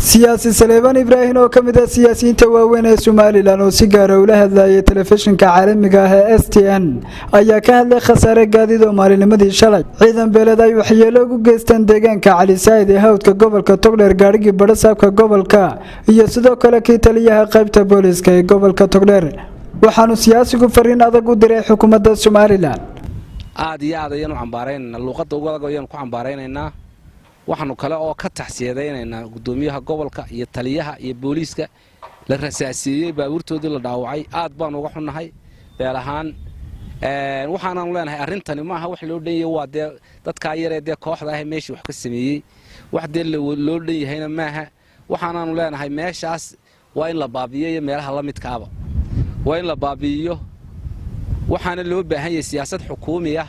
siyaasi saleebaan ibraahin oo ka mid ah siyaasiyiinta waaweyn ee Soomaaliland oo si gaar ah ula hadlayay telefishinka caalamiga ah ee STN ayaa ka hadlay khasaare gaadiid oo maalinimadii shalay ciidan beelad ay waxyeelo ugu geysteen deegaanka Cali Said ee hawdka gobolka Togdheer gaarigii badhasaabka gobolka iyo sidoo kale kii taliyaha qaybta booliska ee gobolka Togdheer waxaanu siyaasigu fariin adag u diray xukuumadda Soomaaliland aad iyo aad ayaan u cambaaraynaa luqadda ugu adag ayaan ku cambaaraynaa waxaanu kale oo ka taxsiyadeynaa gudoomiyaha gobolka iyo taliyaha iyo booliska la rasaasiyay baabuurtoodii la dhaawacay aad baan uga xunnahay beel ahaan waxaanu leenahay arintani maaha wax loo dhanyahay waa dadka yareed kooxda ah meeshii wax ka sameeyay wax loo dhanyahay maaha waxaanu leenahay meeshaas waa in la baabiyo meelaha la midkaaba waa in la baabiyo waxaana loo baahan yahay siyaasad xukuumi ah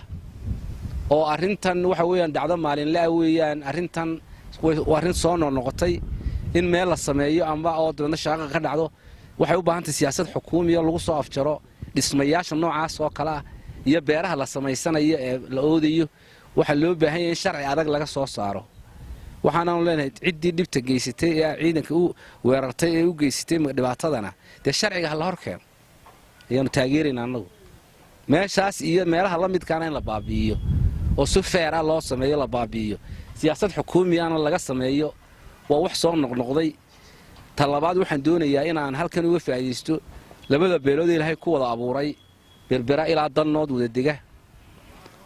oo arintan waxa weeyaan dhacdo maalin la weeyaan arintan warin soo noqotay in meel la sameeyo amba oo dadna shaqo ka dhacdo waxay u baahan tahay siyaasad xukuumi ah lagu soo afjaro dhismayaasha noocaas oo kala iyo beeraha la sameysanayo ee la oodayo waxa loo baahan yahay sharci adag laga soo saaro waxaana leenahay ciidii dhibta geysatay ee ciidanka u weerartay ee u geysatay dhibaatadana sharciga la horkeeno ayaan taageerinaa anagu meeshaas iyo meelaha la midkaana in la baabiyo oo si feer ah loo sameeyo la baabiyo siyaasad xukuumi ah laga sameeyo waa wax soo noqnoqday talabaad waxaan doonayaa in aan halkan uga faa'iideysto labada beelood Ilaahay ku wada abuuray berbera ilaa dannood wada diga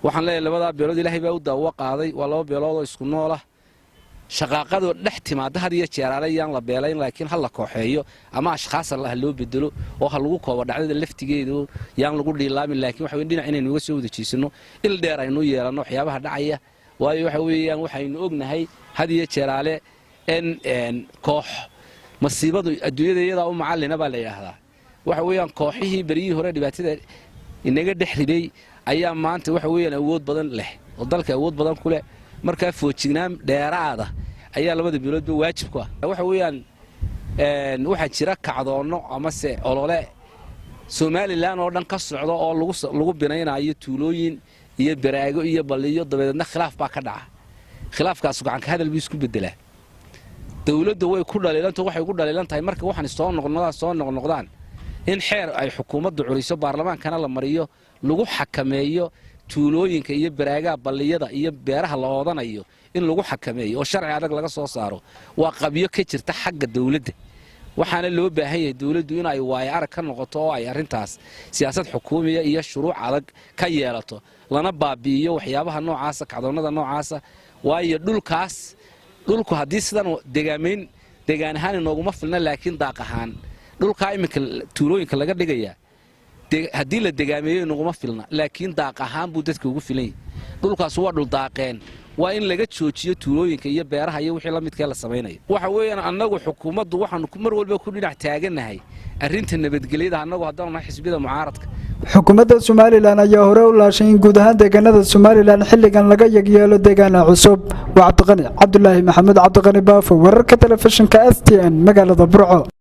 waxaan leeyahay labada beelood Ilaahay baa u daawo qaaday waa laba beelood oo isku nool ah shaqaaqadu dhex timaada had iyo jeer ayaan la beelayn laakiin hal la kooxeeyo ama ashxaas Allah loo bedelo oo hal lagu koobo dhacdada laftigeedu yaan lagu dhiilaamin laakiin waxa weyn dhinac inaynu uga soo wada jiisano il dheer aynu yeelano waxyaabaha dhacaya waayo waxa weeyaan waxaynu ognahay had iyo jeer in koox masiibadu adduunyada u macallina baa la yiraahdaa waxa weeyaan kooxihii bariyii hore dhibaatada inaga dhexriday ayaa maanta waxa weeyaan awood badan leh oo dalka awood badan ku leh marka foojignaan dheeraada ayaa labada bilood waajib ku ah waxa weeyaan waxa jira kacdoono ama se olole Soomaaliland oo dhan ka socdo oo lagu binaynayo tuulooyin iyo baraago iyo baliyo dabeedna khilaaf baa ka dhaca khilaafkaas gacan ka hadal isku bedelaa dawladdu way ku dhaliilantahay waxay ku dhaliilantahay marka waxaan soo noqnoqdaan in xeer ay xukuumaddu curiso baarlamaankana la mariyo lagu xakameeyo tuulooyinka iyo baraaga baliyada iyo beeraha la oodanayo in lagu xakameeyo oo sharci adag laga soo saaro waa qabiyo ka jirta xagga dawladda waxaana loo baahan yahay dawladdu in ay waay arag ka noqoto oo ay arintaas siyaasad xukuumiya iyo shuruuc adag ka yeelato lana baabiyo waxyaabaha noocaas kacdoonada noocaas waayo dhulku hadii sidan deegaan ahaan inooguma filna laakiin daaq ahaan dhulka imika tuulooyinka laga dhigaya hadii la degaameeyo inooguma filna laakiin daaq ahaan buu dadka ugu filan dhulkaas waa dhul daaqeen waa in laga joojiyo tuulooyinka iyo beeraha iyo wixii la midkee la sameeyay waxa weeyaan anagu xukuumaddu waxaan mar walba ku dhinac taaganahay arinta nabadgelyada anagu haddana xisbiyada mucaaradka xukuumadda Soomaaliland ayaa hore u laashay in guud ahaan deegaanada Soomaaliland xilligan laga yeelo deegaano cusub waa Cabdulaahi Maxamed Baafo wararka telefishinka STN magaalada Burco.